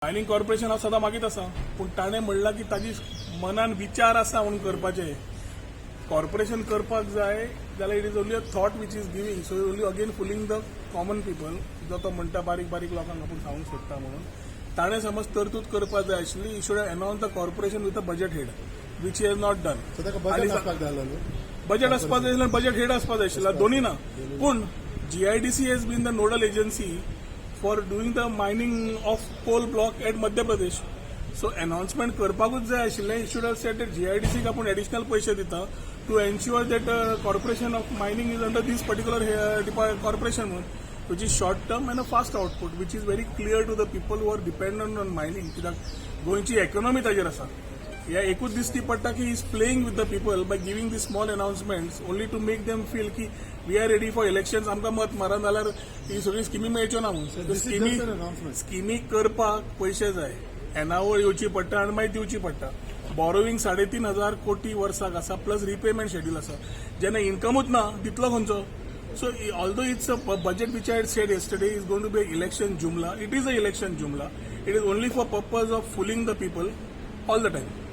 Mining corporation हा सदां मागीत आसा पूण ताणें म्हणलां की ताजी मनान विचार आसा म्हणून करपाचे कॉर्पोरेशन करपाक जाय जाल्यार it is only a thought which is giving so only again fooling the common people जो तो म्हणटा बारीक बारीक लोकांक आपूण सांगूंक सोदता म्हणून ताणें समज तरतूद करपाक जाय आशिल्ली you should have announce the corporation with a budget head which he has not done budget आसपाक जाय आशिल्लें बजेट हेड आसपाक जाय आशिल्लो दोनी ना पूण GIDC has been the nodal agency for doing the mining of coal block at Madhya Pradesh. So announcement करपाकूच जाय आशिल्लें. You should have said that GIDC आपूण additional पैसे दिता to ensure that corporation of mining is under this particular corporation which is short term and a fast output which is very clear to the people who are dependent on mining. कित्याक गोंयची economy ताजेर आसा. ह्या एकूच दिसती पडटा की is playing with the people by giving the small announcements only to make them feel की we are ready for elections आमकां मत मारा जाल्यार ही सगळी स्किमी मेळच्यो ना म्हणून स्किमी करपाक पयशे जाय एनावळ येवची पडटा आनी मागीर दिवची पडटा बॉरोईंग 3,500 कोटी वर्साक आसा प्लस रिपेमेंट शेड्यूल आसा जेन्ना इन्कमूच ना दितलो खंयचो so although it's a budget which I said yesterday is going to be election जुमला इट इज अ इलेक्शन जुमला it is only for purpose of fooling the people all the time